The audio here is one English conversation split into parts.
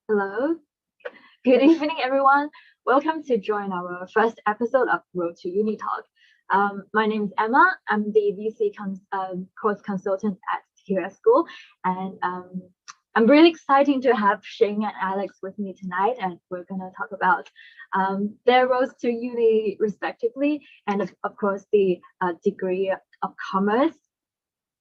Hello, good evening, everyone. Welcome to join our first episode of Road to Uni Talk. My name is Emma. I'm the course consultant at QS School, and I'm really excited to have Shane and Alex with me tonight, and we're gonna talk about their roads to uni respectively, and of course the degree of commerce.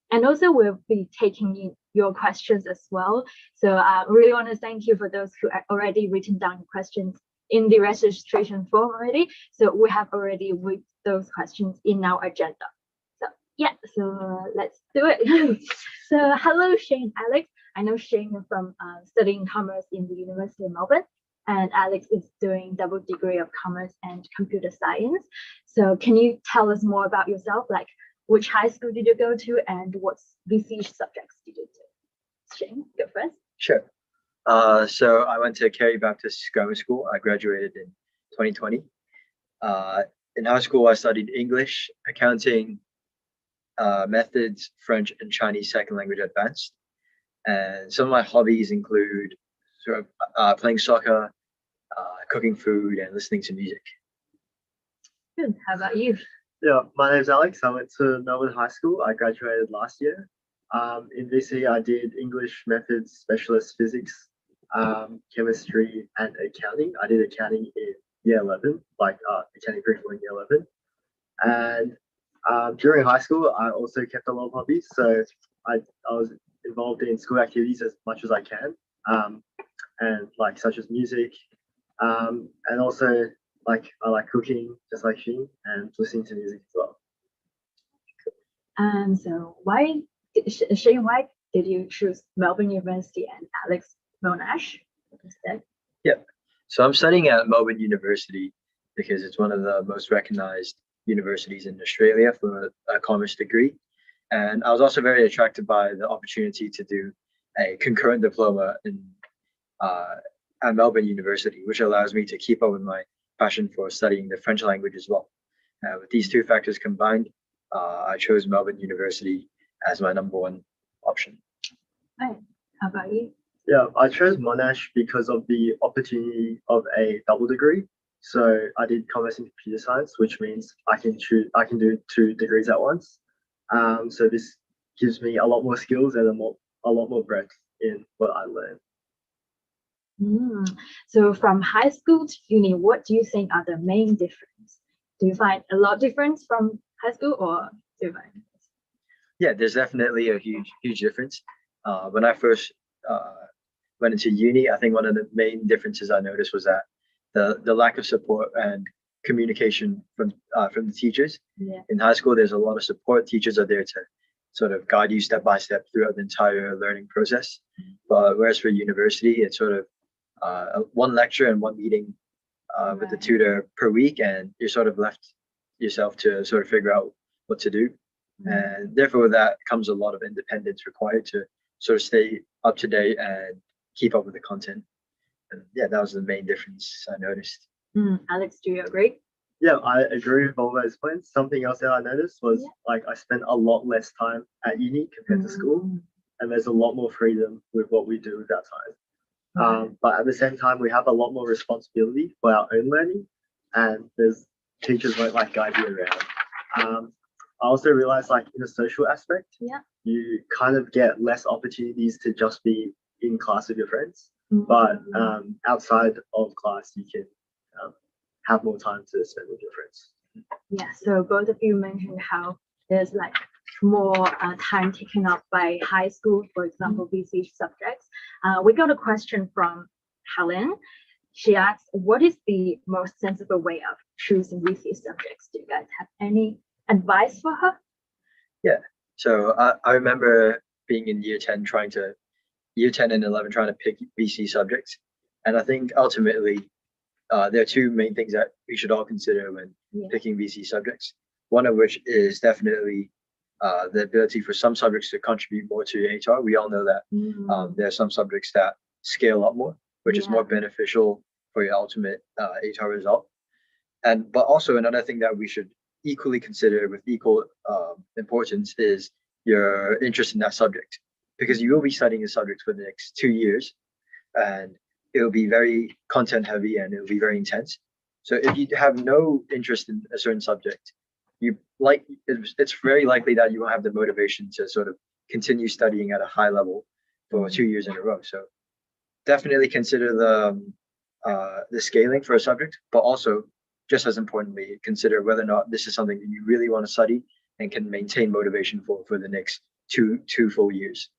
And also we'll be taking your questions as well. So I really want to thank you for those who have already written down questions in the registration form already. So we have already read those questions in our agenda. So yeah, so let's do it. So hello, Shane, Alex. I know Shane from studying commerce in the University of Melbourne, and Alex is doing double degree of commerce and computer science. So can you tell us more about yourself? Like, which high school did you go to, and what VC subjects did you do? Shane, go first. Sure. So I went to Carey Baptist Grammar School. I graduated in 2020. In high school, I studied English, accounting, methods, French, and Chinese second language advanced. And some of my hobbies include playing soccer, cooking food, and listening to music. Good. How about you? Yeah, my name's Alex. I went to Melbourne High School. I graduated last year. In VC, I did English, methods, specialist physics, chemistry, and accounting. I did accounting in year 11, accounting curriculum in year 11. And during high school, I also kept a lot of hobbies. So I was involved in school activities as much as I can, and such as music, and also I like cooking, just like Shane, and listening to music as well. And so Shane, why did you choose Melbourne University and Alex Monash instead? Yep. So I'm studying at Melbourne University because it's one of the most recognized universities in Australia for a commerce degree. And I was also very attracted by the opportunity to do a concurrent diploma at Melbourne University, which allows me to keep up with my passion for studying the French language as well. With these two factors combined, I chose Melbourne University as my number one option. Right. How about you? Yeah, I chose Monash because of the opportunity of a double degree. So I did commerce and computer science, which means I can do 2 degrees at once. So this gives me a lot more skills and a lot more breadth in what I learn. So from high school to uni, what do you think are the main difference? Do you find a lot of difference from high school, or do you find? Yeah, there's definitely a huge difference. When I first went into uni, I think one of the main differences I noticed was that the lack of support and communication from the teachers. Yeah. In high school, there's a lot of support. Teachers are there to sort of guide you step by step throughout the entire learning process. But whereas for university, it's sort of one lecture and one meeting with the tutor per week, and you're sort of left yourself to sort of figure out what to do. And therefore, with that comes a lot of independence required to sort of stay up to date and keep up with the content. And yeah, that was the main difference I noticed. Alex, do you agree? Yeah, I agree with all those points. Something else that I noticed was I spent a lot less time at uni compared to school, and there's a lot more freedom with what we do with that time. But at the same time, we have a lot more responsibility for our own learning, and teachers won't guide you around. I also realized in a social aspect, you kind of get less opportunities to just be in class with your friends, but outside of class, you can have more time to spend with your friends. Yeah, so both of you mentioned how there's more time taken up by high school, for example, VC subjects. We got a question from Helen. She asks, what is the most sensible way of choosing VC subjects? Do you guys have any advice for her? Yeah, so I remember being in year 10 and 11 trying to pick VC subjects. And I think ultimately there are 2 main things that we should all consider when picking VC subjects. One of which is definitely the ability for some subjects to contribute more to HR. We all know that there are some subjects that scale up more, which is more beneficial for your ultimate HR result. But also another thing that we should equally consider with equal importance is your interest in that subject, because you will be studying the subject for the next 2 years. And it will be very content heavy and it will be very intense. So if you have no interest in a certain subject, it's very likely that you won't have the motivation to sort of continue studying at a high level for 2 years in a row. So definitely consider the scaling for a subject, but also just as importantly, consider whether or not this is something that you really want to study and can maintain motivation for the next two full years.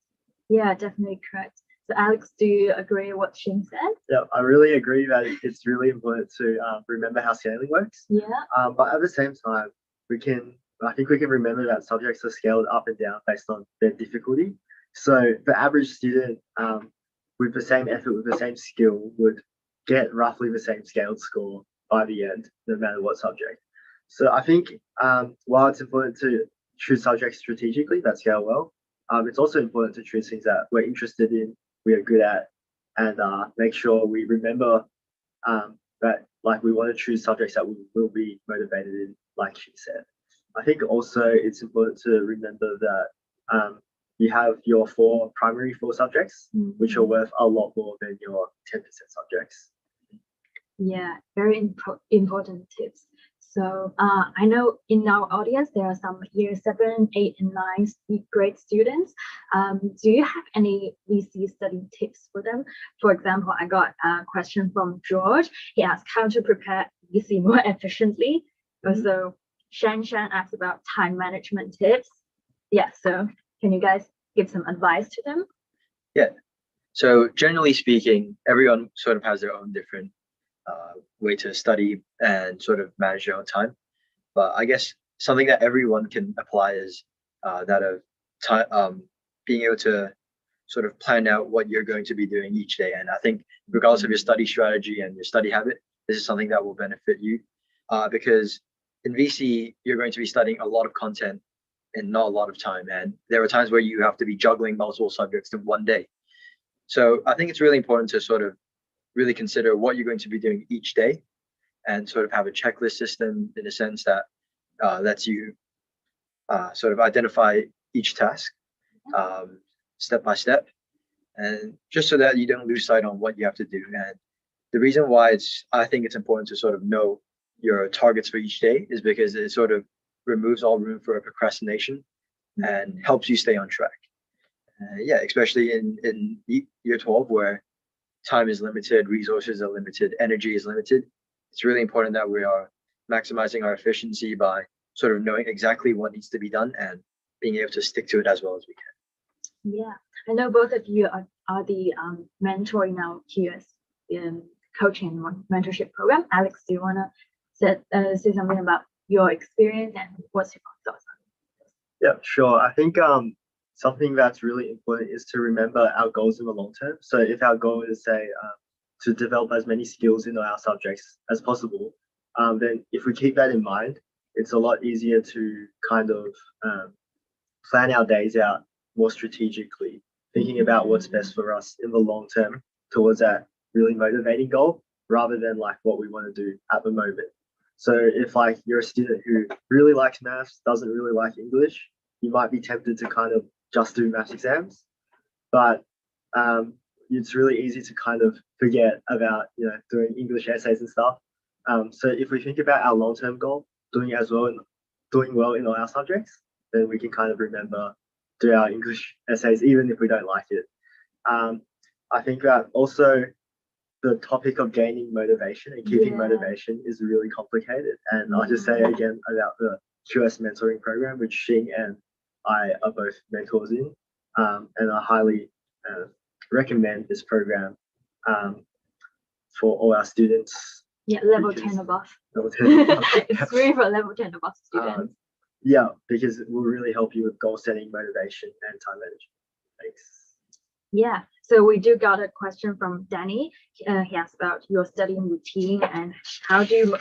Yeah, definitely correct. So Alex, do you agree with what Shing said? Yeah, I really agree that it's really important to remember how scaling works. Yeah. But at the same time, I think we can remember that subjects are scaled up and down based on their difficulty. So the average student with the same effort, with the same skill, would get roughly the same scaled score by the end, no matter what subject. So I think while it's important to choose subjects strategically that scale well, it's also important to choose things that we're interested in, we are good at, and make sure we remember that like we want to choose subjects that we will be motivated in, like she said. I think also it's important to remember that you have your primary four subjects, which are worth a lot more than your 10% subjects. Yeah, very important tips. So I know in our audience, there are some year 7, 8, and 9 grade students. Do you have any VC study tips for them? For example, I got a question from George. He asked how to prepare VC more efficiently. Also, Shan asked about time management tips. Yeah, so can you guys give some advice to them? Yeah, so generally speaking, everyone sort of has their own different way to study and sort of manage your own time. But I guess something that everyone can apply is that of time, being able to sort of plan out what you're going to be doing each day. And I think regardless of your study strategy and your study habit, this is something that will benefit you because in VC, you're going to be studying a lot of content in not a lot of time. And there are times where you have to be juggling multiple subjects in one day. So I think it's really important to sort of really consider what you're going to be doing each day and sort of have a checklist system in a sense that lets you sort of identify each task step by step, and just so that you don't lose sight on what you have to do. And the reason why I think it's important to sort of know your targets for each day is because it sort of removes all room for procrastination and helps you stay on track. Yeah, especially in year 12 where time is limited, resources are limited, energy is limited. It's really important that we are maximizing our efficiency by sort of knowing exactly what needs to be done and being able to stick to it as well as we can. Yeah, I know both of you are the mentor in our QS coaching mentorship program. Alex, do you want to say something about your experience and what's your thoughts on it? Yeah, sure. I think something that's really important is to remember our goals in the long term. So if our goal is, say, to develop as many skills in our subjects as possible, then if we keep that in mind, it's a lot easier to kind of plan our days out more strategically, thinking about what's best for us in the long term towards that really motivating goal, rather than like what we want to do at the moment. So if like you're a student who really likes maths, doesn't really like English, you might be tempted to kind of just do maths exams, but it's really easy to kind of forget about doing English essays and stuff. So if we think about our long-term goal, doing well in all our subjects, then we can kind of remember do our English essays even if we don't like it. I think that also the topic of gaining motivation and keeping motivation is really complicated. And I'll just say again about the QS mentoring program, which Xing and I are both mentors in, and I highly recommend this program for all our students. Yeah, level 10 above. Level 10 above. It's free for level 10 above students. Yeah, because it will really help you with goal setting, motivation, and time management. Thanks. Yeah, so we do got a question from Danny. He asked about your studying routine and how do you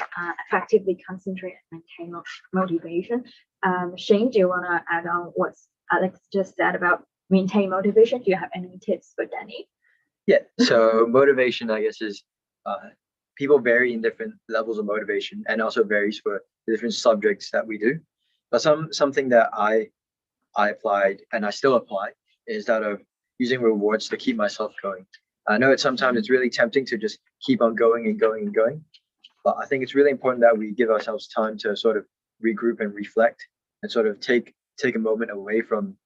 effectively concentrate and maintain motivation. Shane, do you want to add on what Alex just said about maintain motivation? Do you have any tips for Danny? Yeah, so motivation, I guess, is people vary in different levels of motivation and also varies for the different subjects that we do. But something that I applied and I still apply is that of using rewards to keep myself going. I know sometimes it's really tempting to just keep on going and going and going, but I think it's really important that we give ourselves time to sort of regroup and reflect and sort of take a moment away from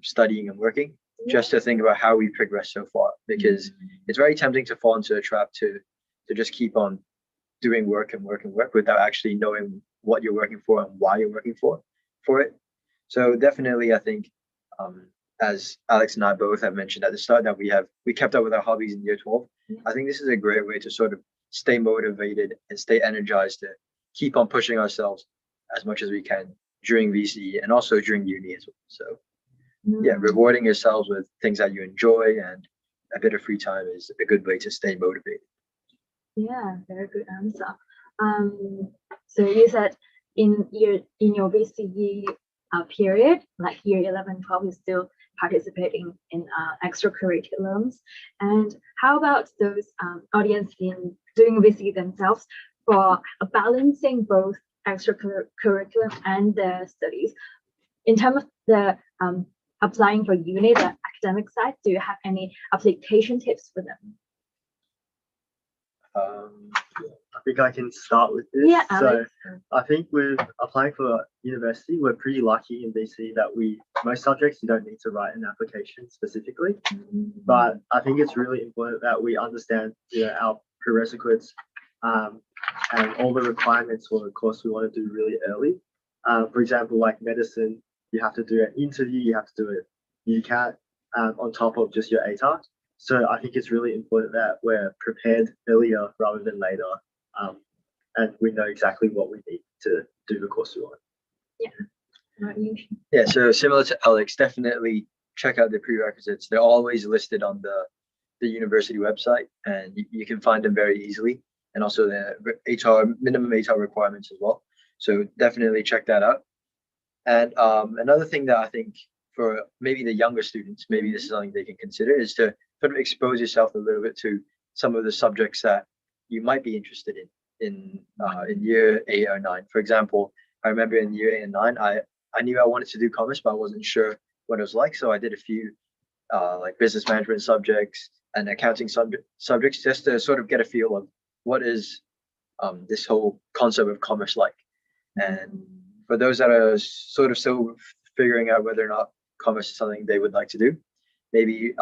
studying and working, just to think about how we progressed so far, because it's very tempting to fall into a trap to just keep on doing work and work and work without actually knowing what you're working for and why you're working for it. So definitely, I think, as Alex and I both have mentioned at the start, that we kept up with our hobbies in year 12. I think this is a great way to sort of stay motivated and stay energized to keep on pushing ourselves as much as we can during VCE and also during uni as well. So yeah, rewarding yourselves with things that you enjoy and a bit of free time is a good way to stay motivated. Yeah, very good answer. So you said in your VCE period, like year 11, 12, you're still participating in extracurriculums. And how about those audience in doing VCE themselves for balancing both extracurriculum and their studies? In terms of the applying for uni, the academic side, do you have any application tips for them? I think I can start with this. Yeah, so Alex. I think with applying for university, we're pretty lucky in BC that most subjects you don't need to write an application specifically. But I think it's really important that we understand our prerequisites and all the requirements for the course we want to do really early. For example, like medicine, you have to do an interview, you have to do a UCAT on top of just your ATAR. So I think it's really important that we're prepared earlier rather than later, and we know exactly what we need to do the course we want. Yeah, so similar to Alex, definitely check out the prerequisites. They're always listed on the university website, and you can find them very easily, and also the minimum ATAR requirements as well. So definitely check that out. And another thing that I think for maybe the younger students, maybe this is something they can consider, is to sort of expose yourself a little bit to some of the subjects that you might be interested in year 8 or 9. For example, I remember in year 8 and 9, I knew I wanted to do commerce, but I wasn't sure what it was like. So I did a few like business management subjects and accounting subjects just to sort of get a feel of what is this whole concept of commerce like. And for those that are sort of still figuring out whether or not commerce is something they would like to do, maybe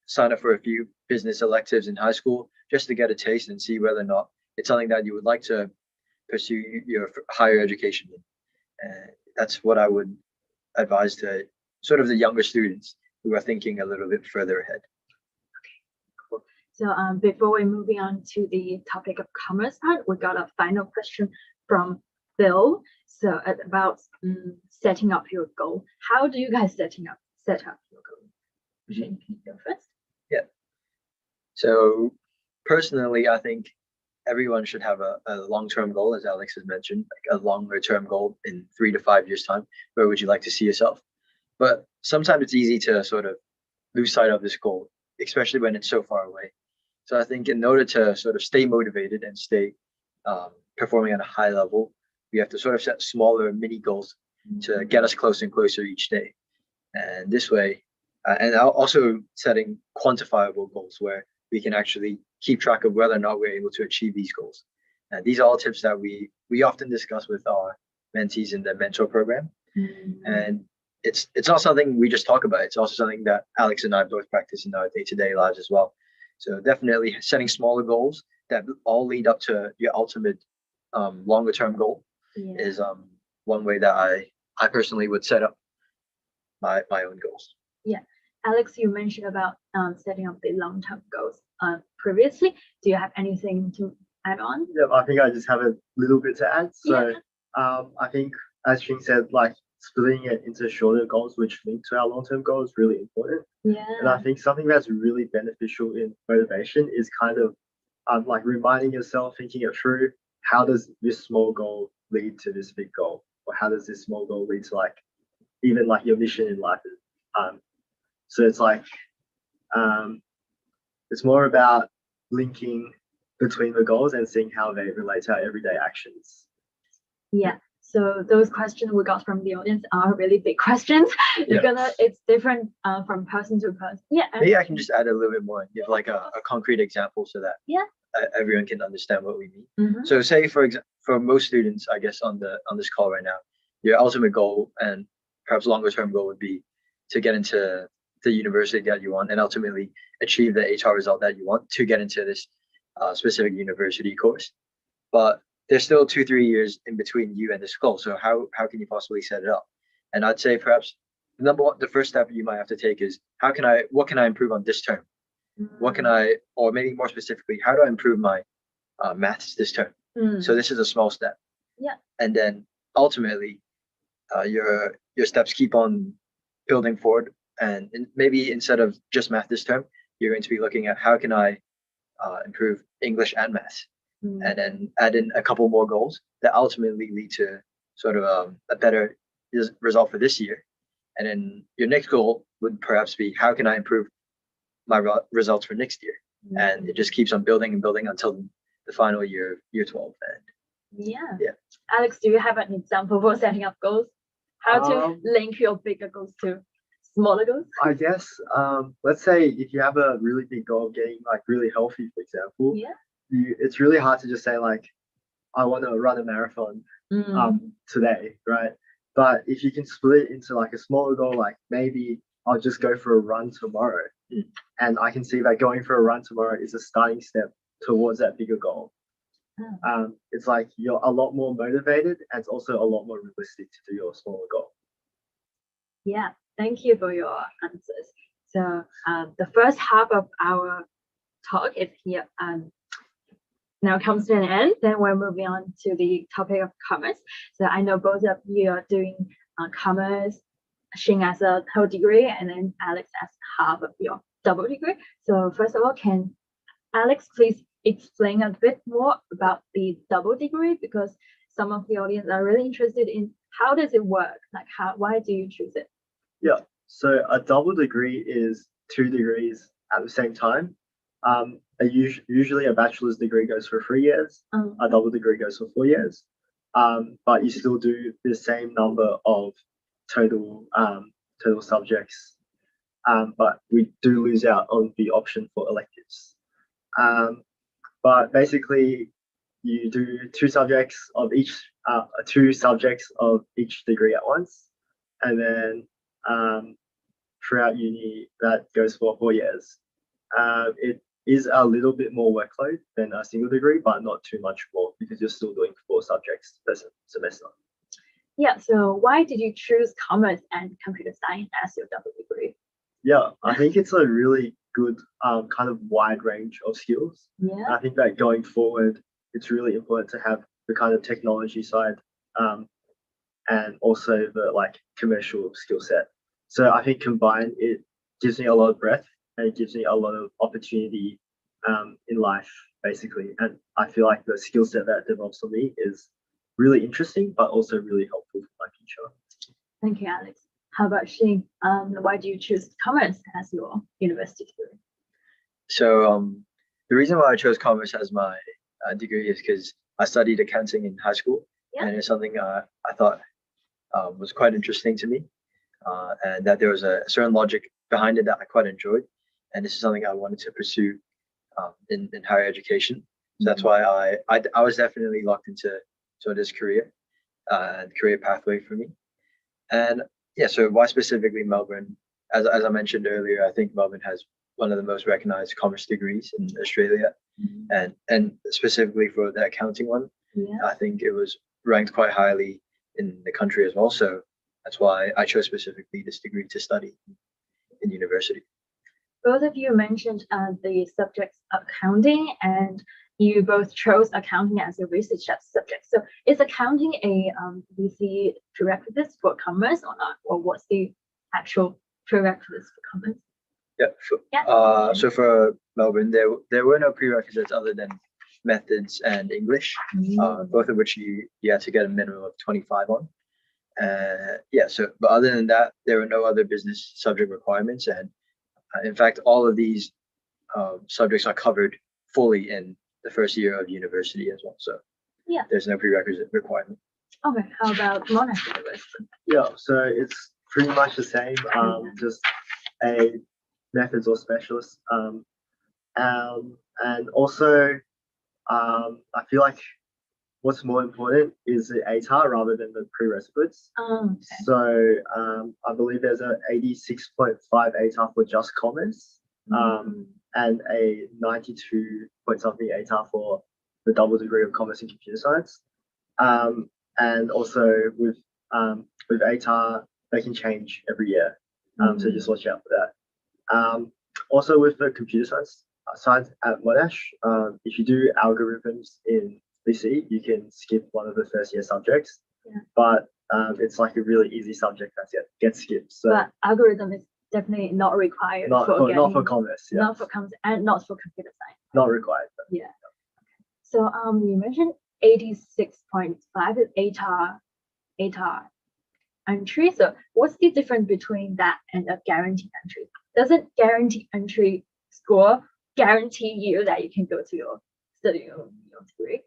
sign up for a few business electives in high school just to get a taste and see whether or not it's something that you would like to pursue your higher education in. And that's what I would advise to sort of the younger students who are thinking a little bit further ahead. Cool. So before we're moving on to the topic of commerce part, we got a final question from Bill. So about setting up your goal. How do you guys set up your goal? Shane, can you go first? Yeah. So personally, I think everyone should have a long-term goal, as Alex has mentioned, like a longer-term goal in 3 to 5 years' time. Where would you like to see yourself? But sometimes it's easy to sort of lose sight of this goal, especially when it's so far away. So I think in order to sort of stay motivated and stay performing at a high level, we have to sort of set smaller mini goals to get us closer and closer each day. And this way, and also setting quantifiable goals where we can actually keep track of whether or not we're able to achieve these goals. And these are all tips that we often discuss with our mentees in the mentor program. And it's not something we just talk about. It's also something that Alex and I both practice in our day-to-day lives as well. So definitely setting smaller goals that all lead up to your ultimate longer-term goal is one way that I personally would set up my own goals. Yeah, Alex, you mentioned about setting up the long-term goals previously. Do you have anything to add on? Yeah, I think I just have a little bit to add. So I think, as Shing said, like splitting it into shorter goals which link to our long-term goal is really important. Yeah. And I think something that's really beneficial in motivation is kind of like reminding yourself, thinking it through, how does this small goal lead to this big goal? Or how does this small goal lead to like even like your mission in life? So it's like it's more about linking between the goals and seeing how they relate to our everyday actions. Yeah. So those questions we got from the audience are really big questions. It's different from person to person. Yeah. Maybe I can just add a little bit more and give like a concrete example so that everyone can understand what we mean. So say for most students, I guess on this call right now, your ultimate goal and perhaps longer term goal would be to get into the university that you want and ultimately achieve the HR result that you want to get into this specific university course. But there's still 2-3 years in between you and this goal. So how can you possibly set it up? And I'd say perhaps the first step you might have to take is what can I improve on this term? What can or maybe more specifically, how do I improve my maths this term? So this is a small step. Yeah. And then ultimately, your steps keep on building forward. And maybe instead of just math this term, you're going to be looking at how can I improve English and maths, and then add in a couple more goals that ultimately lead to sort of a better result for this year. And then your next goal would perhaps be how can I improve my results for next year? And it just keeps on building and building until the final year, year 12. And yeah. Alex, do you have an example for setting up goals? How to link your bigger goals to smaller goals? I guess let's say if you have a really big goal of getting like really healthy, for example, it's really hard to just say like I want to run a marathon today, right? But if you can split it into like a smaller goal, like maybe I'll just go for a run tomorrow, and I can see that going for a run tomorrow is a starting step towards that bigger goal. It's like you're a lot more motivated, and it's also a lot more realistic to do your smaller goal. Yeah, thank you for your answers. So the first half of our talk is here now comes to an end. Then we're moving on to the topic of commerce. So I know both of you are doing commerce, Xing as a whole degree, and then Alex as half of your double degree. So first of all, can Alex please explain a bit more about the double degree, because some of the audience are really interested in how does it work? Like why do you choose it? Yeah, so a double degree is 2 degrees at the same time. Usually a bachelor's degree goes for 3 years, a double degree goes for 4 years, but you still do the same number of total subjects, but we do lose out on the option for electives. But basically, you do 2 subjects of each degree at once, and then throughout uni that goes for 4 years. It is a little bit more workload than a single degree, but not too much more because you're still doing 4 subjects per semester. Yeah, so why did you choose commerce and computer science as your double degree? Yeah, I think it's a really good kind of wide range of skills. Yeah. I think that going forward, it's really important to have the kind of technology side and also the like commercial skill set. So I think combined, it gives me a lot of breadth and it gives me a lot of opportunity in life, basically. And I feel like the skill set that develops for me is really interesting, but also really helpful for my future. Thank you, Alex. How about Xing? Why do you choose commerce as your university degree? So the reason why I chose commerce as my degree is because I studied accounting in high school, and it's something I thought was quite interesting to me, and that there was a certain logic behind it that I quite enjoyed, and this is something I wanted to pursue in higher education. So that's why I was definitely locked into this career pathway for me. And yeah, so why specifically Melbourne? As I mentioned earlier, I think Melbourne has one of the most recognized commerce degrees in Australia, and specifically for the accounting one, I think it was ranked quite highly in the country as well. So that's why I chose specifically this degree to study in university. Both of you mentioned the subjects accounting, and you both chose accounting as your research subject. So is accounting a VC prerequisite for commerce or not? Or what's the actual prerequisites for commerce? Yeah, sure. So for Melbourne, there were no prerequisites other than methods and English, both of which you had to get a minimum of 25 on. But other than that, there were no other business subject requirements. And in fact, all of these subjects are covered fully in the first year of university as well. So there's no prerequisite requirement. Okay, how about Monash University? Yeah, so it's pretty much the same, just a methods or specialist. And also, I feel like what's more important is the ATAR rather than the prerequisites. Okay. So I believe there's a 86.5 ATAR for just commerce, and a 92 point something ATAR for the double degree of commerce and computer science. And also with ATAR, they can change every year. So just watch out for that. Also with the computer science at Monash, if you do algorithms in BC, you can skip one of the first year subjects, but it's like a really easy subject that gets skipped. So but algorithm is definitely not required not for commerce, not for commerce, and not for computer science. Not required. Yeah. Okay. So you mentioned 86.5 is ATAR entry. So what's the difference between that and a guaranteed entry? Doesn't guaranteed entry score guarantee you that you can go to your study or your degree?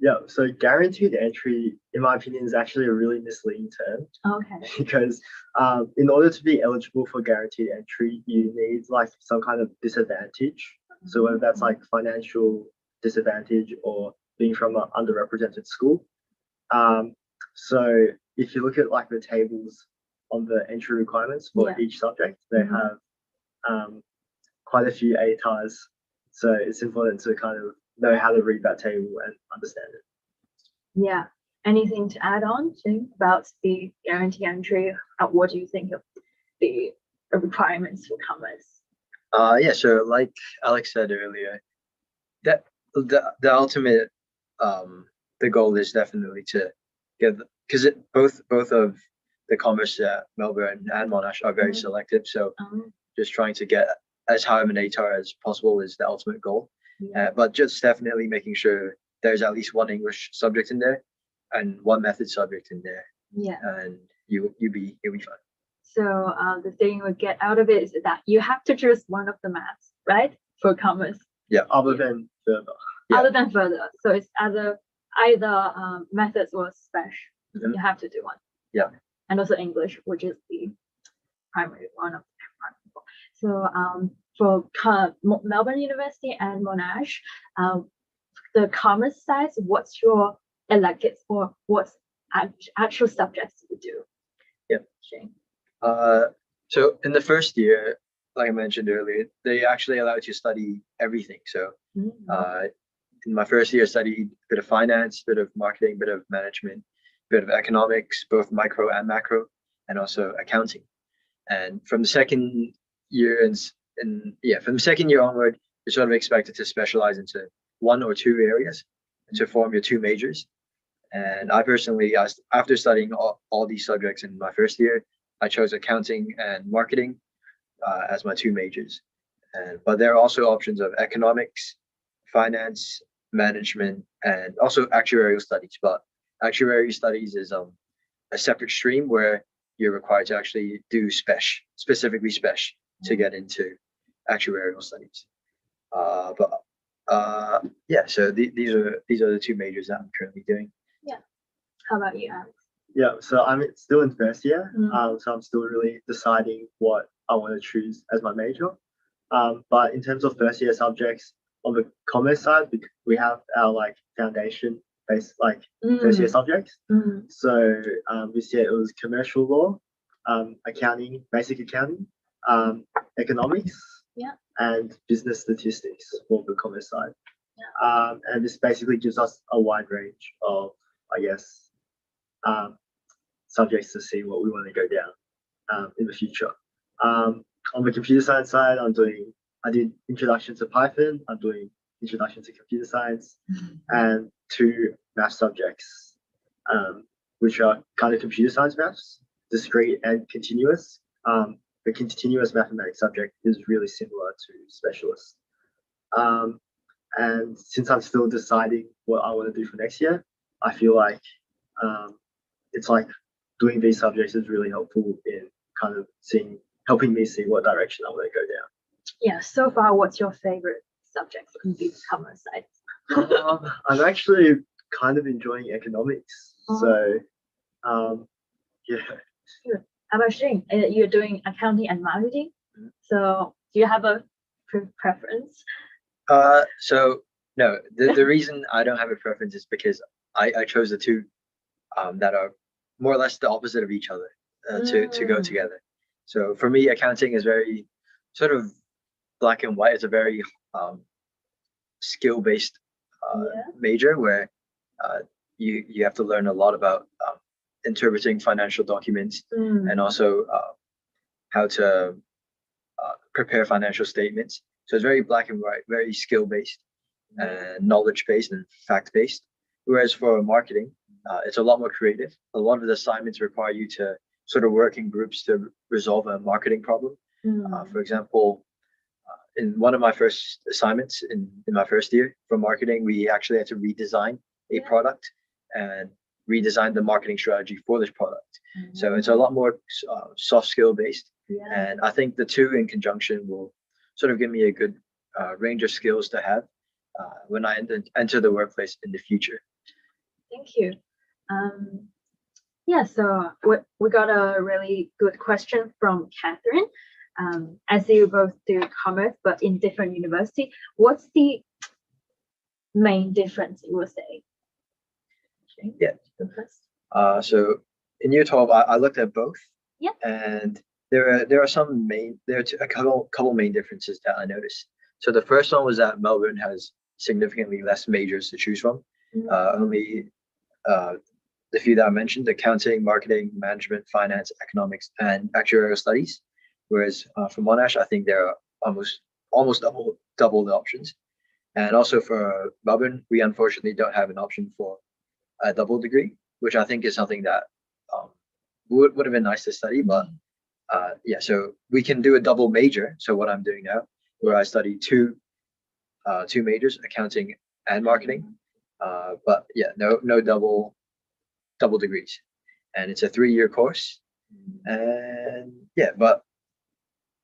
Yeah, so guaranteed entry, in my opinion, is actually a really misleading term. Okay. Because in order to be eligible for guaranteed entry, you need like some kind of disadvantage. So whether that's like financial disadvantage or being from an underrepresented school. So if you look at like the tables on the entry requirements for each subject, they have quite a few ATARs. So it's important to kind of know how to read that table and understand it. Yeah. Anything to add on to about the guarantee entry? What do you think of the requirements for commerce? Yeah, so like Alex said earlier, that the ultimate the goal is definitely to get, because both of the commerce at Melbourne and Monash are very selective, so just trying to get as high of an ATAR as possible is the ultimate goal. But just definitely making sure there's at least one English subject in there and one method subject in there. Yeah. And you'll be fine. So the thing we get out of it is that you have to choose one of the maths, right? For commerce. Yeah. Other than further. Other than further. So it's either methods or special. You have to do one. Yeah. And also English, which is the primary one of the primary. So for Melbourne University and Monash, the commerce side, what's your electives or what's actual subjects you do? Yeah. Shane. So in the first year, like I mentioned earlier, they actually allow you to study everything. So in my first year, I studied a bit of finance, a bit of marketing, a bit of management, a bit of economics, both micro and macro, and also accounting. And from the second year from the second year onward, you're sort of expected to specialize into one or two areas to form your two majors. And I personally, after studying all these subjects in my first year, I chose accounting and marketing as my two majors. But there are also options of economics, finance, management, and also actuarial studies. But actuarial studies is a separate stream where you're required to actually do specifically to get into actuarial studies. So these are the two majors that I'm currently doing. Yeah. How about you, Alex? Yeah, so I'm still in first year, so I'm still really deciding what I want to choose as my major. But in terms of first year subjects, on the commerce side, we have our like foundation based like first year subjects. So this year it was commercial law, accounting, basic accounting, economics, and business statistics for the commerce side. And this basically gives us a wide range of, I guess, subjects to see what we want to go down in the future. On the computer science side, I did introduction to Python, I'm doing introduction to computer science, and two math subjects, which are kind of computer science maths, discrete and continuous. The continuous mathematics subject is really similar to specialist. And since I'm still deciding what I want to do for next year, I feel like it's like doing these subjects is really helpful in kind of helping me see what direction I want to go down. Yeah, so far, what's your favorite subject in the commerce side? I'm actually kind of enjoying economics. So Yeah. Sure. How about Shane? You're doing accounting and marketing. So do you have a preference? So no, the reason I don't have a preference is because I chose the two that are more or less the opposite of each other to go together. So for me, accounting is very sort of black and white. It's a very skill-based major where you have to learn a lot about interpreting financial documents and also how to prepare financial statements. So it's very black and white, very skill-based and knowledge-based and fact-based. Whereas for marketing, it's a lot more creative. A lot of the assignments require you to sort of work in groups to resolve a marketing problem. For example, in one of my first assignments in my first year for marketing, we actually had to redesign a product and redesign the marketing strategy for this product. So it's a lot more soft skill based. And I think the two in conjunction will sort of give me a good range of skills to have when I enter the workplace in the future. Thank you. Yeah, so we got a really good question from Catherine. As you both do commerce, but in different university, what's the main difference you would say? Yeah. So in year 12, I looked at both. Yeah. And there are a couple main differences that I noticed. So the first one was that Melbourne has significantly less majors to choose from. Only the few that I mentioned: accounting, marketing, management, finance, economics, and actuarial studies. Whereas for Monash, I think there are almost double the options. And also for Melbourne, we unfortunately don't have an option for a double degree, which I think is something that would have been nice to study. But yeah, so we can do a double major. So what I'm doing now, where I study two majors, accounting and marketing. But yeah, no double degrees, and it's a 3-year course. And yeah, but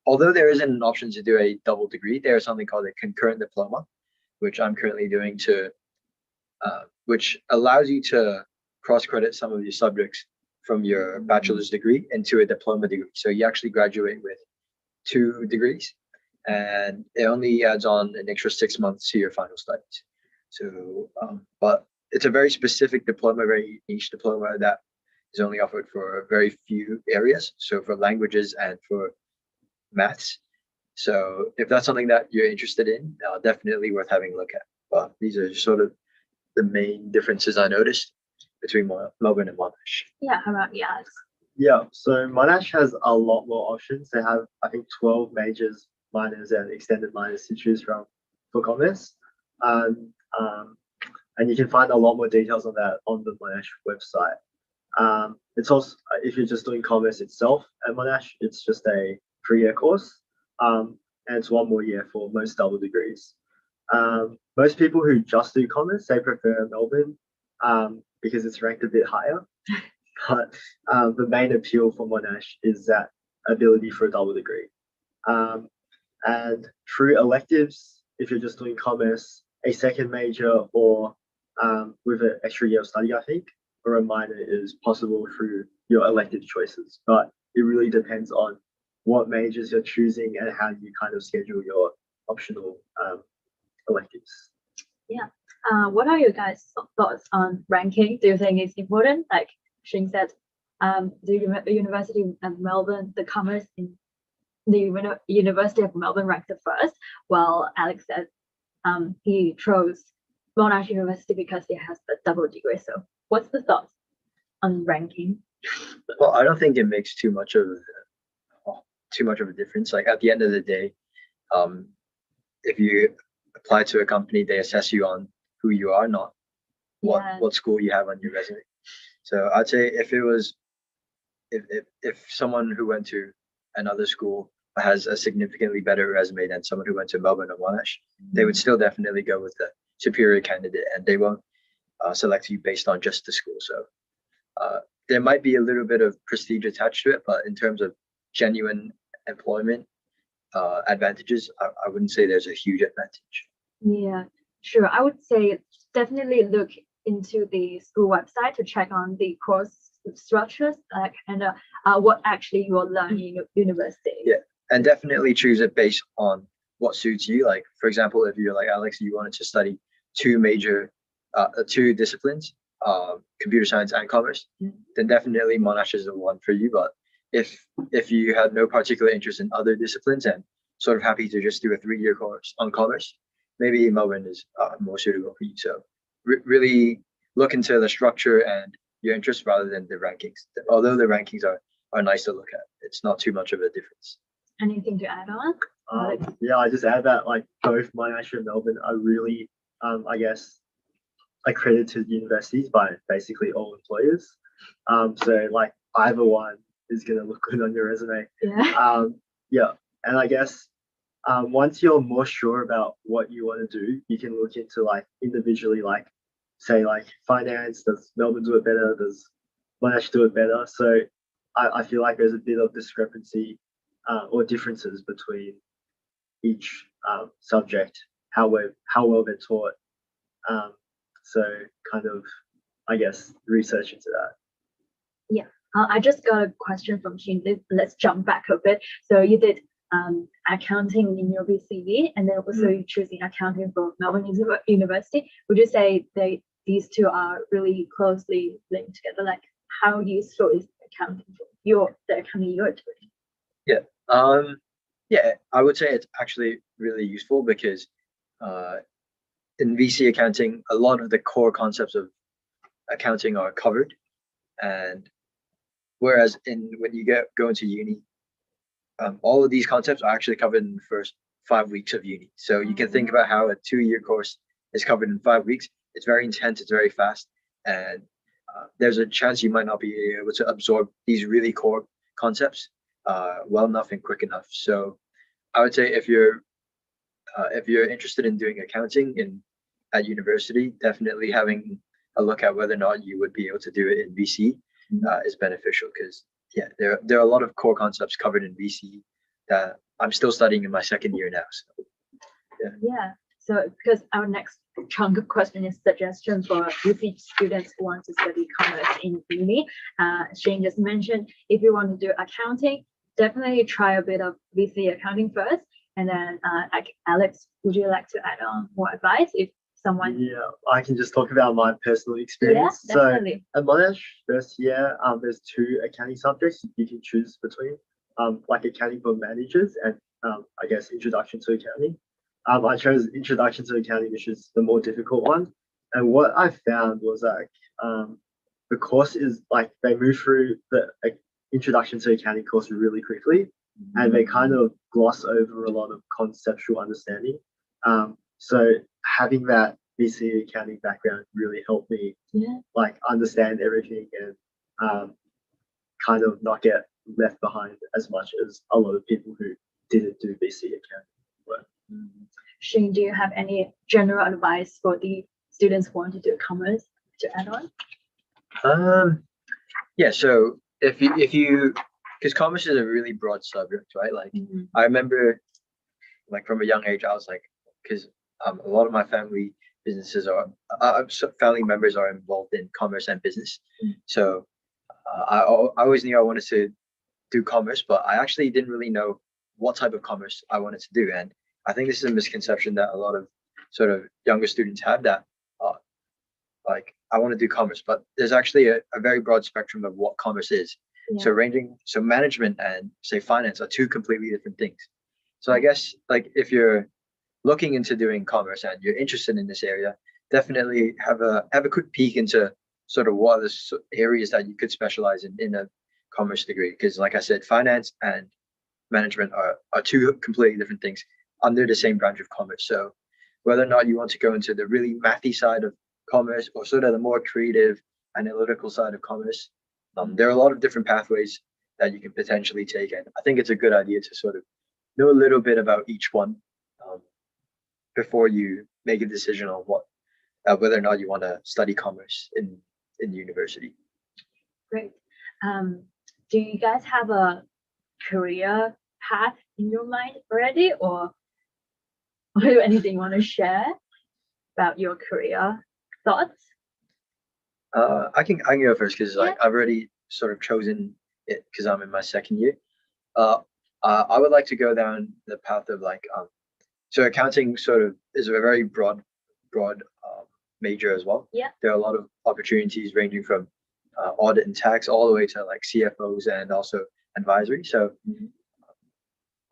although there isn't an option to do a double degree, there is something called a concurrent diploma, which I'm currently doing which allows you to cross-credit some of your subjects from your bachelor's degree into a diploma degree. So you actually graduate with 2 degrees, and it only adds on an extra 6 months to your final studies. So, but it's a very specific diploma, very niche diploma that is only offered for very few areas. So for languages and for maths. So if that's something that you're interested in, definitely worth having a look at. But these are sort of the main differences I noticed between Melbourne and Monash. Yeah, how about Alex? Yeah, so Monash has a lot more options. They have, I think, 12 majors, minors, and extended minors to choose from for commerce. And you can find a lot more details on that on the Monash website. It's also, if you're just doing commerce itself at Monash, it's just a 3-year course. And it's 1 more year for most double degrees. Most people who just do commerce, they prefer Melbourne because it's ranked a bit higher. But the main appeal for Monash is that ability for a double degree. And through electives, if you're just doing commerce, a second major or with an extra year of study, I think, or a minor is possible through your elective choices. But it really depends on what majors you're choosing and how you kind of schedule your optional electives. Yeah. What are your guys' thoughts on ranking? Do you think it's important? Like Shing said, the University of Melbourne, the commerce in the University of Melbourne ranked the first, while Alex said he chose Monash University because it has a double degree. So what's the thoughts on ranking? Well, I don't think it makes too much of a difference. Like at the end of the day, if you apply to a company, they assess you on who you are, not what school you have on your resume. So I'd say if someone who went to another school has a significantly better resume than someone who went to Melbourne or Monash, they would still definitely go with the superior candidate, and they won't select you based on just the school. So there might be a little bit of prestige attached to it, but in terms of genuine employment advantages, I wouldn't say there's a huge advantage. Yeah, sure. I would say definitely look into the school website to check on the course structures, like, and what actually you will learn in university. Yeah, and definitely choose it based on what suits you. Like, for example, if you're like Alex, you wanted to study two disciplines, computer science and commerce, then definitely Monash is the one for you. But if you had no particular interest in other disciplines and sort of happy to just do a 3-year course on commerce, maybe Melbourne is more suitable for you. So really look into the structure and your interest rather than the rankings. Although the rankings are nice to look at, it's not too much of a difference. Anything to add on? Yeah, I just add that like both Monash and Melbourne are really, I guess, accredited universities by basically all employers. So like either one is gonna look good on your resume. Yeah. Yeah, and I guess once you're more sure about what you want to do, you can look into like individually, like say like finance. Does Melbourne do it better? Does Monash do it better? So I feel like there's a bit of discrepancy or differences between each subject, how well they're taught. So kind of, I guess, research into that. Yeah, I just got a question from Shin. Let's jump back a bit. So you did accounting in your BCE, and then also you're choosing accounting for Melbourne University. Would you say these two are really closely linked together? Like, how useful is accounting for the accounting you're doing? Yeah. Yeah, I would say it's actually really useful because in VC accounting, a lot of the core concepts of accounting are covered, and whereas when you go into uni, all of these concepts are actually covered in the first 5 weeks of uni. So you can think about how a 2-year course is covered in 5 weeks. It's very intense, it's very fast, and there's a chance you might not be able to absorb these really core concepts well enough and quick enough. So I would say if you're interested in doing accounting at university, definitely having a look at whether or not you would be able to do it in VC is beneficial, because there are a lot of core concepts covered in VC that I'm still studying in my 2nd year now. So yeah. So because our next chunk of question is suggestion for VC students who want to study commerce in uni. Shane just mentioned if you want to do accounting, definitely try a bit of VC accounting first, and then Alex, would you like to add on more advice if someone? Yeah, I can just talk about my personal experience. Yeah, definitely. So at Monash first year, there's 2 accounting subjects you can choose between, like accounting for managers and I guess introduction to accounting. I chose introduction to accounting, which is the more difficult one. And what I found was like the course is like they move through the introduction to accounting course really quickly, and they kind of gloss over a lot of conceptual understanding. So having that VC accounting background really helped me like understand everything and kind of not get left behind as much as a lot of people who didn't do VC accounting work. Shane, do you have any general advice for the students who want to do commerce to add on? Yeah, so if you because commerce is a really broad subject, right? Like I remember like from a young age, I was like, because a lot of my family members are involved in commerce and business. So I always knew I wanted to do commerce, but I actually didn't really know what type of commerce I wanted to do. And I think this is a misconception that a lot of sort of younger students have, that like I want to do commerce, but there's actually a very broad spectrum of what commerce is. So management and say finance are 2 completely different things. So I guess like if you're looking into doing commerce and you're interested in this area, definitely have a quick peek into sort of what are the areas that you could specialize in a commerce degree, because like I said, finance and management are 2 completely different things under the same branch of commerce. So whether or not you want to go into the really mathy side of commerce or sort of the more creative analytical side of commerce, there are a lot of different pathways that you can potentially take, and I think it's a good idea to sort of know a little bit about each one before you make a decision on whether or not you want to study commerce in university. Great. Do you guys have a career path in your mind already, or anything you want to share about your career thoughts? I can go first, because like I've already sort of chosen it because I'm in my second year. I would like to go down the path of like so accounting sort of is a very broad major as well. Yeah. There are a lot of opportunities ranging from audit and tax all the way to like CFOs and also advisory. So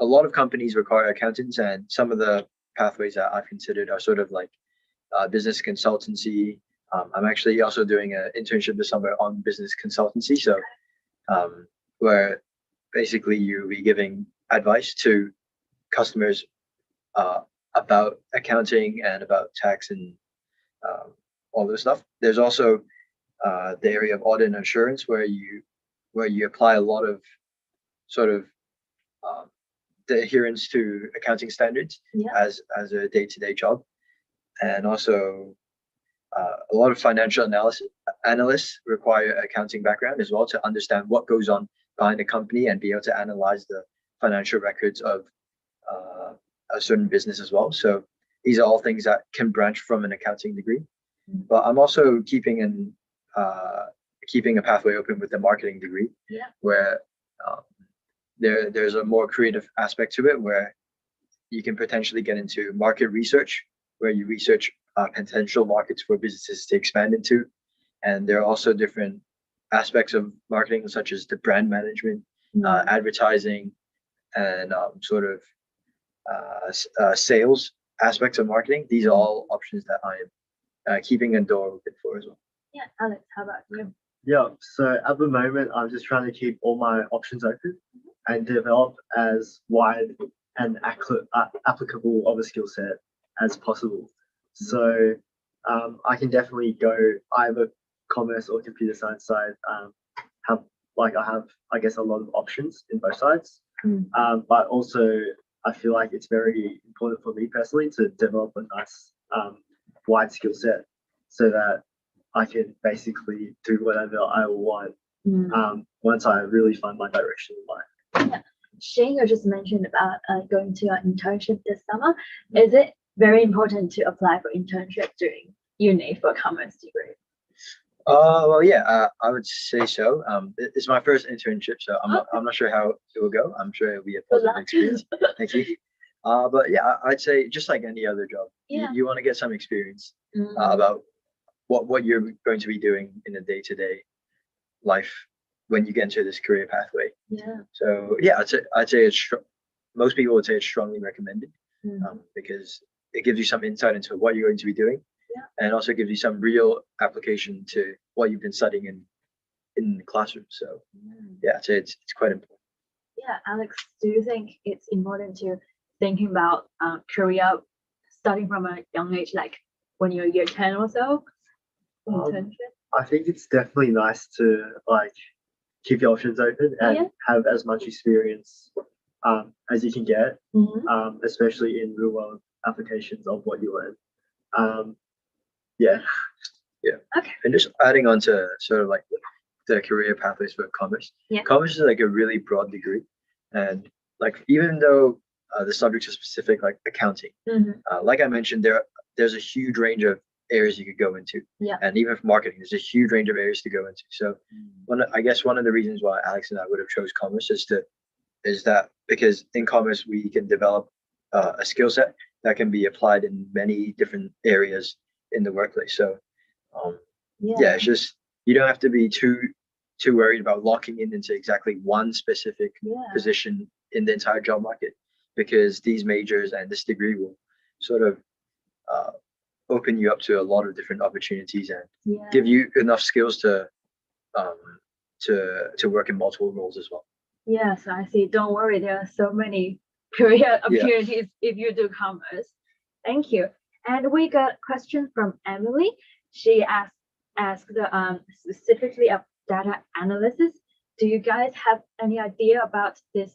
a lot of companies require accountants, and some of the pathways that I've considered are sort of like business consultancy. I'm actually also doing an internship this summer on business consultancy. So where basically you'll be giving advice to customers about accounting and about tax and all this stuff. There's also the area of audit and assurance where you apply a lot of sort of the adherence to accounting standards as a day-to-day job, and also a lot of financial analysts require accounting background as well to understand what goes on behind a company and be able to analyze the financial records of a certain business as well. So these are all things that can branch from an accounting degree. But I'm also keeping a pathway open with the marketing degree, where there's a more creative aspect to it, where you can potentially get into market research, where you research potential markets for businesses to expand into. And there are also different aspects of marketing, such as the brand management, advertising, and sort of sales aspects of marketing. These are all options that I am keeping a door open for as well. Yeah, Alex, how about you? Yeah, so at the moment, I'm just trying to keep all my options open and develop as wide and applicable of a skill set as possible. So I can definitely go either commerce or computer science side. I have, I guess, a lot of options in both sides. But also, I feel like it's very important for me personally to develop a nice wide skill set so that I can basically do whatever I want once I really find my direction in life. Yeah. Shane, you just mentioned about going to an internship this summer. Is it very important to apply for internship during uni for commerce degree? Well, yeah, I would say so. It's my first internship, so I'm not sure how it will go. I'm sure it'll be a positive experience. Thank you. But yeah, I'd say just like any other job, you want to get some experience about what you're going to be doing in a day-to-day life when you get into this career pathway. Yeah. So yeah, I'd say it's most people would say it's strongly recommended because it gives you some insight into what you're going to be doing, and also gives you some real application to what you've been studying in the classroom. So yeah, I'd say it's quite important. Yeah, Alex, do you think it's important to thinking about career starting from a young age, like when you're year 10 or so? Internship? I think it's definitely nice to like keep your options open and have as much experience as you can get, especially in real world applications of what you learn. Yeah. Okay. And just adding on to sort of like the career pathways for commerce. Commerce is like a really broad degree, and like even though the subjects are specific, like accounting, like I mentioned, there's a huge range of areas you could go into, and even for marketing, there's a huge range of areas to go into. So I guess one of the reasons why Alex and I would have chose commerce is that because in commerce we can develop a skill set that can be applied in many different areas in the workplace. So it's just you don't have to be too worried about locking into exactly one specific position in the entire job market, because these majors and this degree will sort of open you up to a lot of different opportunities and give you enough skills to work in multiple roles as well. Yes, I see. Don't worry, there are so many career opportunities if you do commerce. Thank you. And we got a question from Emily. She asked specifically of data analysis. Do you guys have any idea about this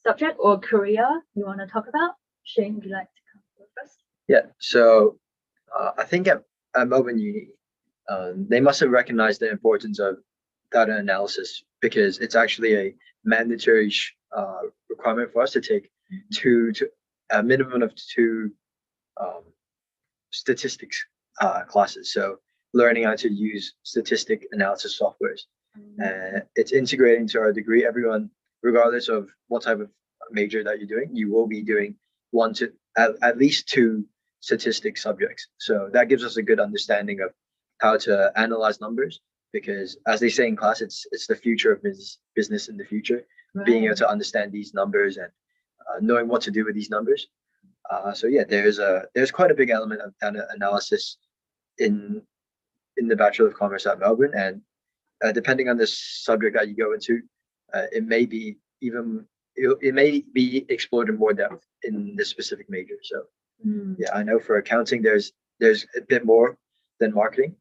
subject or career you want to talk about? Shane, would you like to come first? Yeah, so I think at Melbourne Uni, they must have recognized the importance of data analysis, because it's actually a mandatory requirement for us to take a minimum of two statistics classes. So learning how to use statistic analysis softwares. It's integrating to our degree. Everyone, regardless of what type of major that you're doing, you will be doing at least 2 statistics subjects. So that gives us a good understanding of how to analyze numbers, because as they say in class, it's the future of business in the future. Right. Being able to understand these numbers and knowing what to do with these numbers. So yeah, there's quite a big element of data analysis in the Bachelor of Commerce at Melbourne, and depending on the subject that you go into, it may be explored in more depth in this specific major. So yeah, I know for accounting there's a bit more than marketing,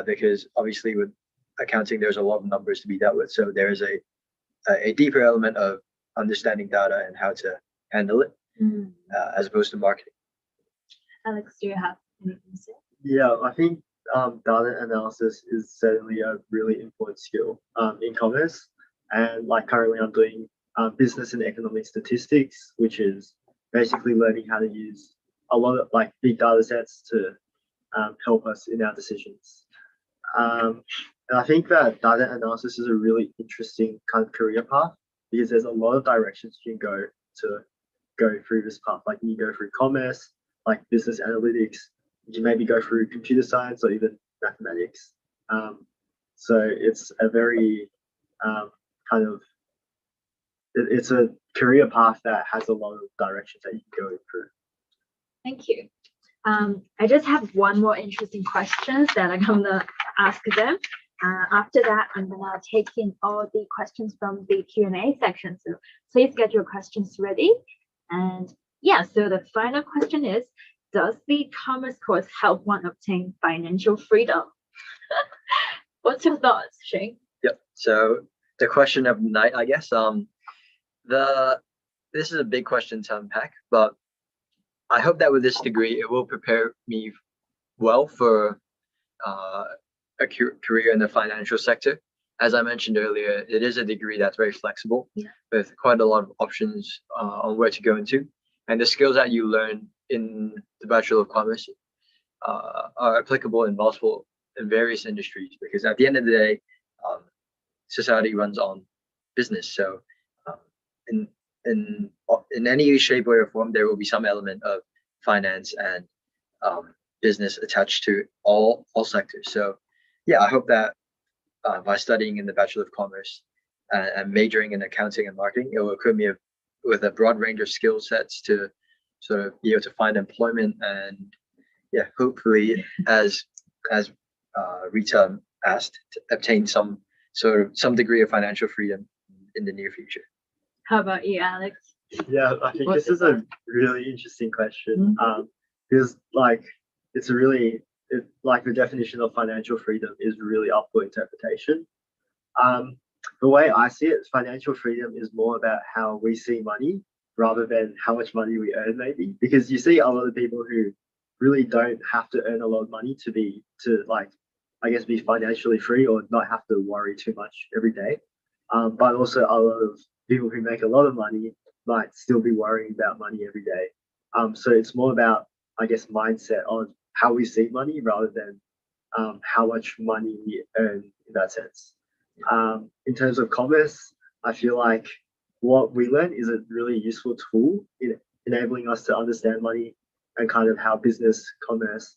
because obviously with accounting there's a lot of numbers to be dealt with. So there is a deeper element of understanding data and how to handle it, as opposed to marketing. Alex, do you have anything to say? Yeah, I think data analysis is certainly a really important skill in commerce. And like currently I'm doing business and economic statistics, which is basically learning how to use a lot of like big data sets to help us in our decisions. And I think that data analysis is a really interesting kind of career path, because there's a lot of directions you can go through this path. Like you go through commerce, like business analytics, you maybe go through computer science or even mathematics. So it's a very it's a career path that has a lot of directions that you can go through. Thank you. I just have one more interesting question that I'm gonna ask them. After that, I'm gonna take in all the questions from the Q&A section. So please get your questions ready. And yeah, so the final question is, does the commerce course help one obtain financial freedom? What's your thoughts, Shane? Yep. So the question of the night, I guess. This is a big question to unpack, but I hope that with this degree, it will prepare me well for a career in the financial sector. As I mentioned earlier, it is a degree that's very flexible, with quite a lot of options on where to go into. And the skills that you learn in the Bachelor of Commerce are applicable in various industries, because at the end of the day, society runs on business. So in any shape or form, there will be some element of finance and business attached to all sectors. So yeah, I hope that by studying in the Bachelor of Commerce and majoring in accounting and marketing, it will equip me with a broad range of skill sets to sort of be able to find employment, and yeah, hopefully, as Rita asked, to obtain some degree of financial freedom in the near future. How about you, Alex? Yeah, I think this is a really interesting question, because like the definition of financial freedom is really up for interpretation. The way I see it, financial freedom is more about how we see money rather than how much money we earn, maybe, because you see a lot of people who really don't have to earn a lot of money to be financially free or not have to worry too much every day. But also a lot of people who make a lot of money might still be worrying about money every day. So it's more about, I guess, mindset on how we see money rather than how much money we earn in that sense. In terms of commerce, I feel like what we learn is a really useful tool in enabling us to understand money and kind of how business, commerce,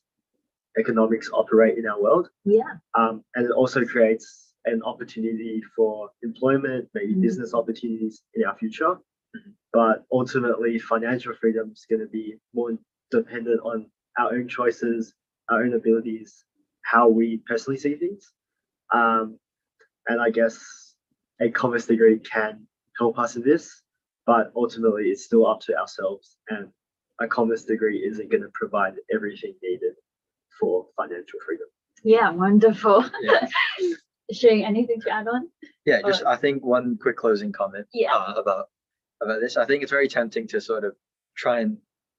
economics operate in our world. Yeah. And it also creates an opportunity for employment, maybe business opportunities in our future. But ultimately, financial freedom is going to be more dependent on our own choices, our own abilities, how we personally see things. And I guess a commerce degree can help us in this, but ultimately it's still up to ourselves, and a commerce degree isn't going to provide everything needed for financial freedom. Yeah, wonderful. Yeah. Shane, anything to add on? Yeah, just I think one quick closing comment about this. I think it's very tempting to sort of try and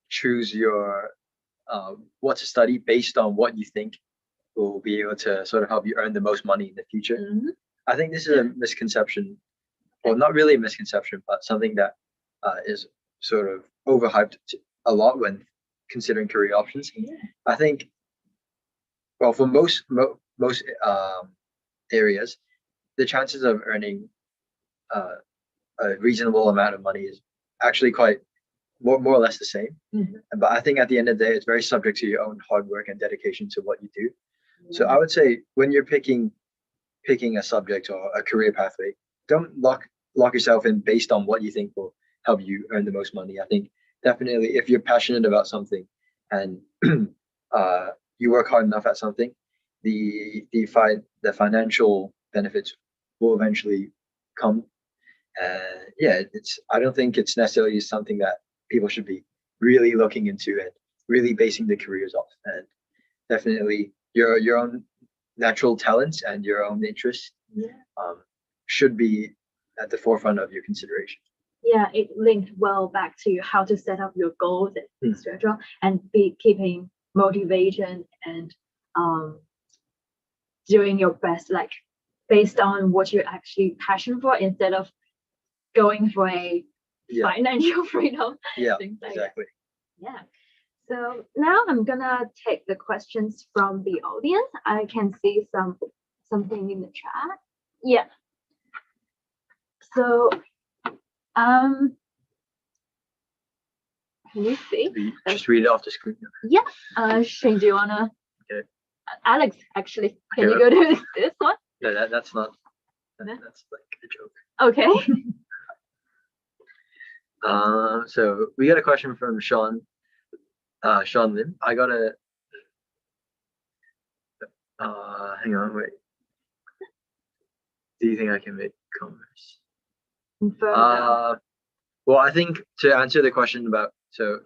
choose your what to study based on what you think will be able to sort of help you earn the most money in the future. I think this is a misconception, well, not really a misconception, but something that is sort of overhyped a lot when considering career options. I think, well, for most areas, the chances of earning a reasonable amount of money is actually quite more or less the same. But I think at the end of the day, it's very subject to your own hard work and dedication to what you do. So I would say when you're picking a subject or a career pathway, don't lock yourself in based on what you think will help you earn the most money. I think definitely if you're passionate about something and you work hard enough at something, the financial benefits will eventually come. I don't think it's necessarily something that people should be really looking into and really basing the careers off. And definitely your own natural talents and your own interests should be at the forefront of your consideration. Yeah, it linked well back to how to set up your goals, etc., and be keeping motivation and doing your best, like based on what you're actually passionate for, instead of going for a financial freedom. Yeah, like exactly. Yeah. So now I'm gonna take the questions from the audience. I can see something in the chat. Yeah. So can you see? Just read it off the screen. Yeah. Shane, do you wanna? Okay. Alex, actually, can you go to this one? No, that's not. That's like a joke. Okay. So we got a question from Sean Lim. I got a hang on, wait. Do you think I can make commerce? Well, I think to answer the question about, so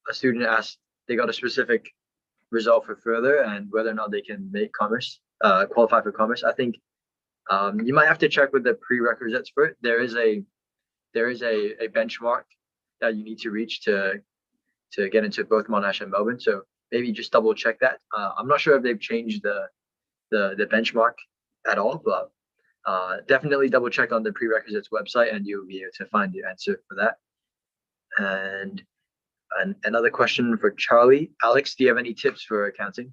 a student asked, they got a specific result for further and whether or not they can make commerce, qualify for commerce. I think you might have to check with the prerequisites for it. There is a benchmark that you need to reach to get into both Monash and Melbourne. So maybe just double check that. I'm not sure if they've changed the benchmark at all, but definitely double check on the prerequisites website and you'll be able to find the answer for that. And another question for Charlie. Alex, do you have any tips for accounting?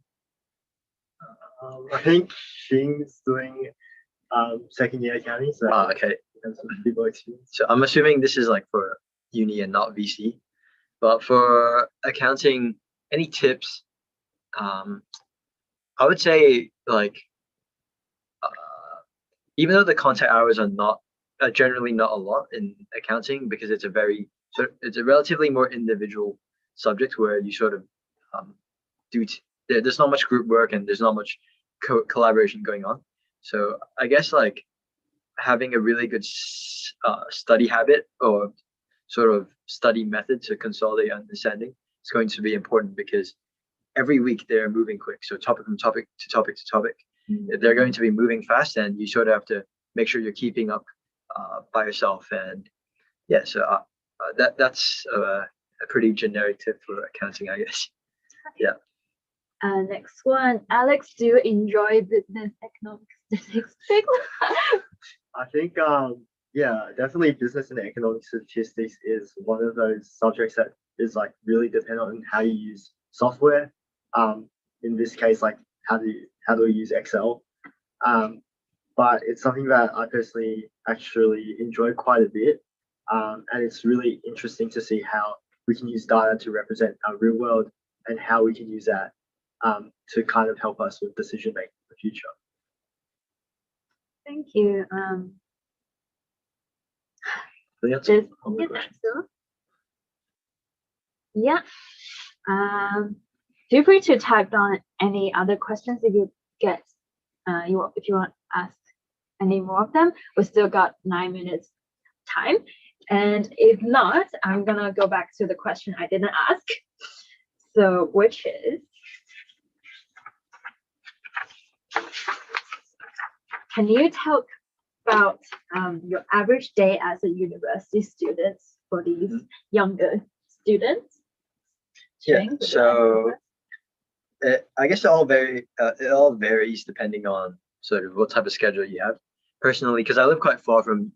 I think Shing's doing second year accounting. So okay. People experience. So I'm assuming this is like for uni and not VC. But for accounting, any tips? I would say like even though the contact hours are not generally not a lot in accounting, because it's a relatively more individual subject where you sort of there's not much group work and there's not much collaboration going on. So I guess like having a really good study habit or sort of study method to consolidate understanding is going to be important, because every week they're moving quick. So topic from topic to topic to topic, they're going to be moving fast, and you sort of have to make sure you're keeping up by yourself. And yeah, so that's a pretty generic tip for accounting, I guess. Yeah. Next one, Alex, do you enjoy business economics statistics? I think definitely business and economic statistics is one of those subjects that is like really dependent on how you use software. In this case, like how do we use Excel? But it's something that I personally actually enjoy quite a bit. And it's really interesting to see how we can use data to represent our real world and how we can use that to kind of help us with decision making in the future. Thank you. Yeah. Feel free to type down any other questions if you get if you want to ask any more of them. We still got 9 minutes time, and if not, I'm gonna go back to the question I didn't ask. So, which is, can you talk about your average day as a university student for these younger students? Yeah, so I guess it all varies depending on sort of what type of schedule you have. Personally, because I live quite far from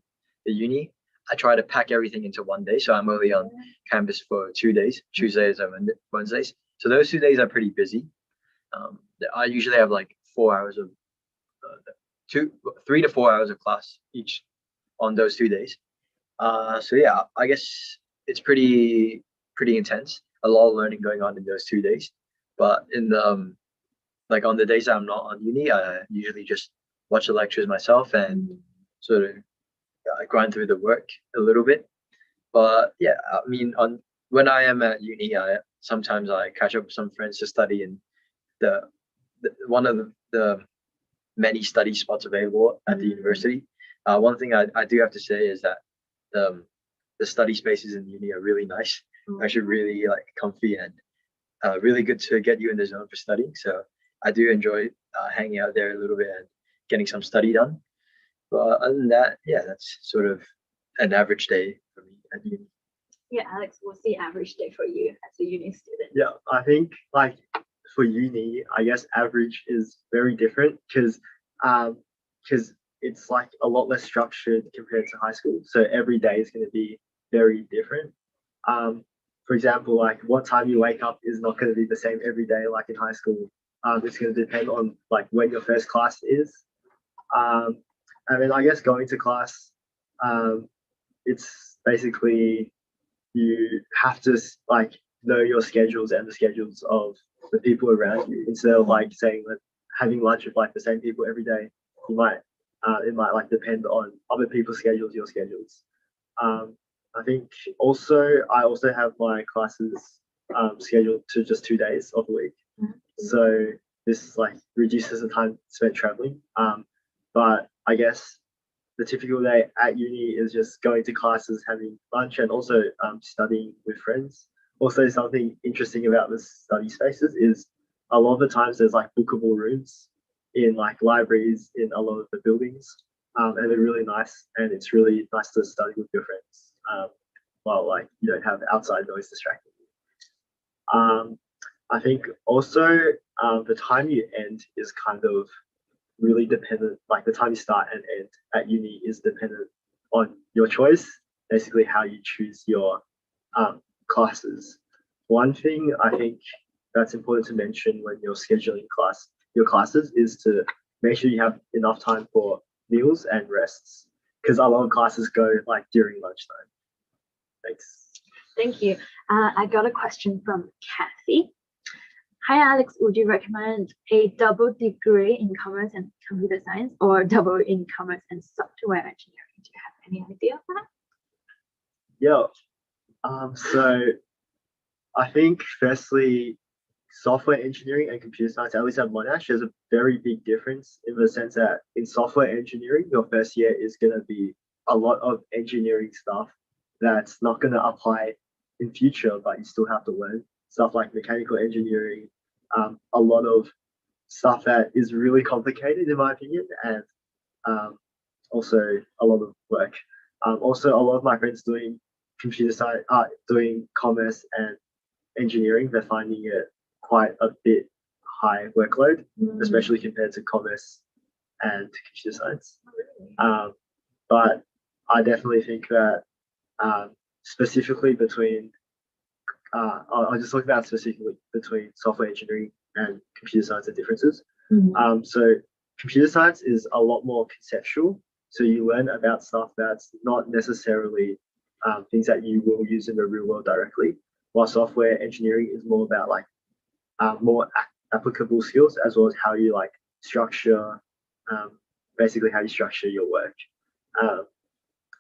the uni, I try to pack everything into one day. So I'm only on campus for 2 days, Tuesdays and Wednesdays. So those 2 days are pretty busy. I usually have like 4 hours of 3 to 4 hours of class each on those 2 days. So yeah, I guess it's pretty intense. A lot of learning going on in those 2 days. But in the like on the days that I'm not on uni, I usually just watch the lectures myself and sort of grind through the work a little bit. But yeah, I mean, when I am at uni, sometimes I catch up with some friends to study in the one of the many study spots available at the university. One thing I do have to say is that the study spaces in uni are really nice. Actually, really like comfy and really good to get you in the zone for studying. So I do enjoy hanging out there a little bit and getting some study done. But other than that, yeah, that's sort of an average day for me at uni. Yeah, Alex, what's the average day for you as a uni student? Yeah, I think like for uni, I guess average is very different because it's like a lot less structured compared to high school. So every day is going to be very different. For example, like what time you wake up is not going to be the same every day like in high school. It's going to depend on like when your first class is. And then I guess going to class, it's basically you have to like know your schedules and the schedules of the people around you instead of like saying that having lunch with like the same people every day. It might like depend on other people's schedules, your schedules. I think I also have my classes scheduled to just 2 days of the week. So this like reduces the time spent traveling. But I guess the typical day at uni is just going to classes, having lunch, and also studying with friends. Also, something interesting about the study spaces is a lot of the times there's like bookable rooms in like libraries in a lot of the buildings, and they're really nice, and it's really nice to study with your friends while like you don't have outside noise distracting you. I think also the time you end is kind of really dependent, like the time you start and end at uni is dependent on your choice, basically how you choose your classes. One thing I think that's important to mention when you're scheduling your classes is to make sure you have enough time for meals and rests, because a lot of classes go like during lunchtime. Thanks. Thank you. I got a question from Kathy. Hi Alex, would you recommend a double degree in commerce and computer science or double in commerce and software engineering? Do you have any idea of that? Yeah. So I think firstly, software engineering and computer science, at least at Monash, there's a very big difference in the sense that in software engineering, your first year is going to be a lot of engineering stuff that's not going to apply in future, but you still have to learn stuff like mechanical engineering, a lot of stuff that is really complicated in my opinion, and also a lot of work. Also, a lot of my friends doing computer science, doing commerce and engineering, they're finding it quite a bit high workload, especially compared to commerce and computer science. But I definitely think that specifically between I'll just talk about specifically between software engineering and computer science and differences. So computer science is a lot more conceptual. So you learn about stuff that's not necessarily things that you will use in the real world directly, while software engineering is more about like more applicable skills, as well as how you like structure, basically how you structure your work.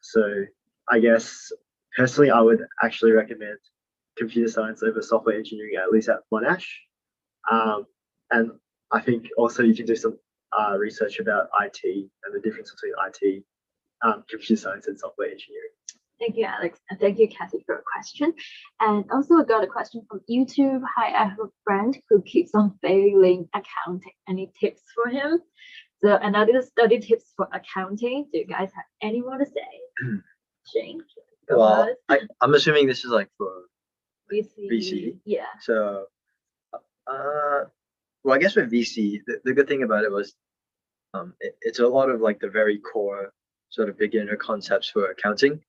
So I guess personally, I would actually recommend computer science over software engineering, at least at Monash. And I think also you can do some research about IT and the difference between IT, computer science and software engineering. Thank you, Alex, and thank you, Kathy, for your question. And also I got a question from YouTube. Hi, I have a friend who keeps on failing accounting. Any tips for him? So another study tips for accounting. Do you guys have any more to say? Shane? Well, I'm assuming this is like for VC. Yeah. So, well, I guess with VC, the good thing about it was it's a lot of like the very core sort of beginner concepts for accounting.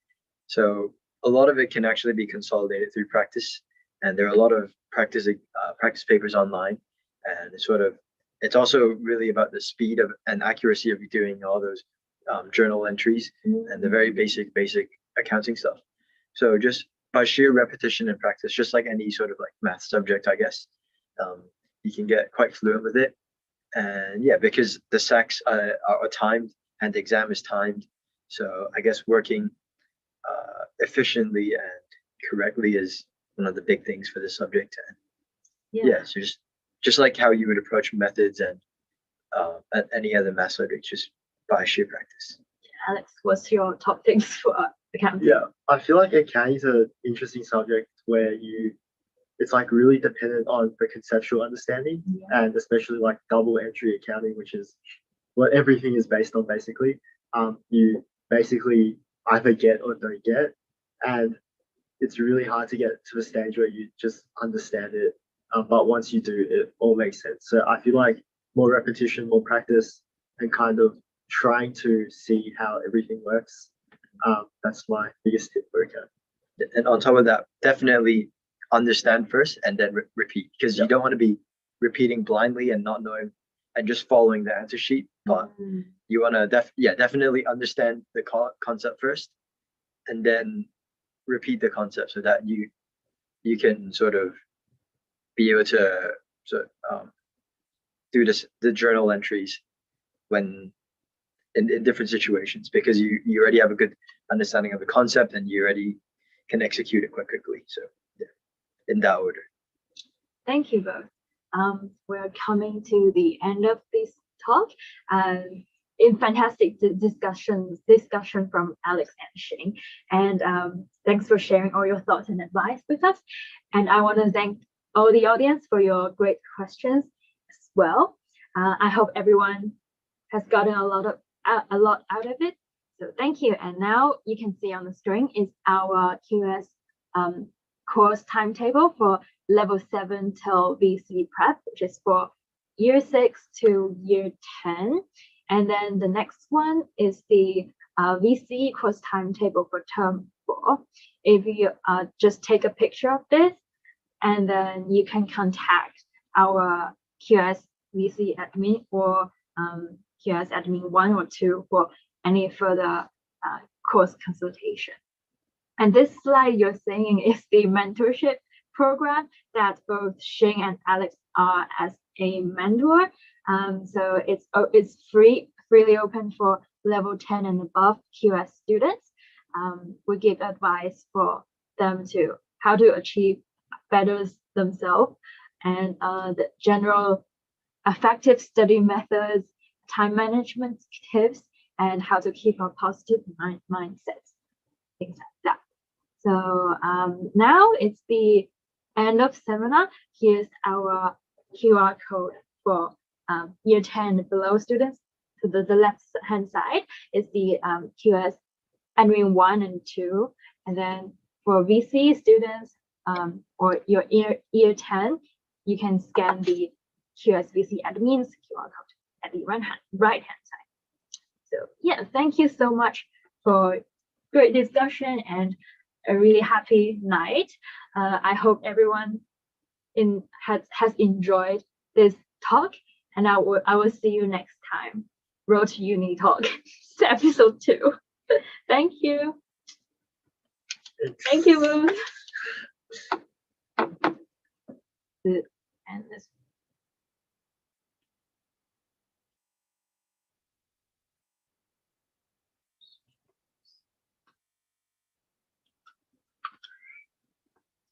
So a lot of it can actually be consolidated through practice, and there are a lot of practice papers online, and it sort of it's also really about the speed of and accuracy of doing all those journal entries and the very basic accounting stuff. So just by sheer repetition and practice, just like any sort of like math subject, I guess, you can get quite fluent with it. And yeah, because the SACs are timed and the exam is timed, so I guess working efficiently and correctly is one of the big things for this subject. And yeah, so just like how you would approach methods and any other math subject, just by sheer practice. Alex, what's your top things for accounting? Yeah, I feel like accounting is an interesting subject where it's like really dependent on the conceptual understanding, and especially like double entry accounting, which is what everything is based on basically. You basically either get or don't get, and it's really hard to get to a stage where you just understand it. But once you do, it all makes sense. So I feel like more repetition, more practice, and kind of trying to see how everything works. That's my biggest tip for accounting. And on top of that, definitely understand first and then repeat, because you don't want to be repeating blindly and not knowing and just following the answer sheet. But you want to definitely understand the concept first and then repeat the concept so that you can sort of be able to do the journal entries when in different situations, because you already have a good understanding of the concept and you already can execute it quite quickly. So yeah, in that order. Thank you both. We're coming to the end of this talk. In fantastic discussion from Alex and Shane. And thanks for sharing all your thoughts and advice with us. And I want to thank all the audience for your great questions as well. I hope everyone has gotten a lot out of it. So thank you. And now you can see on the screen is our QS course timetable for level 7 till VC prep, which is for year 6 to year 10. And then the next one is the VC course timetable for term 4. If you just take a picture of this, and then you can contact our QS VC admin or QS admin 1 or 2 for any further course consultation. And this slide you're seeing is the mentorship program that both Shane and Alex are as a mentor. So it's freely open for level 10 and above QS students. We give advice for them to how to achieve better themselves and the general effective study methods, time management tips, and how to keep a positive mindset, things like that. So now it's the end of seminar. Here's our QR code for year 10 below students. To the left hand side is the QS admin 1 and 2, and then for VC students or your year 10, you can scan the QS VC admin's QR code at the right hand side. So yeah, thank you so much for great discussion and a really happy night. I hope everyone has enjoyed this talk, and I will see you next time. Road to Uni Talk, episode 2. Thank you. Thank you, Moon. And this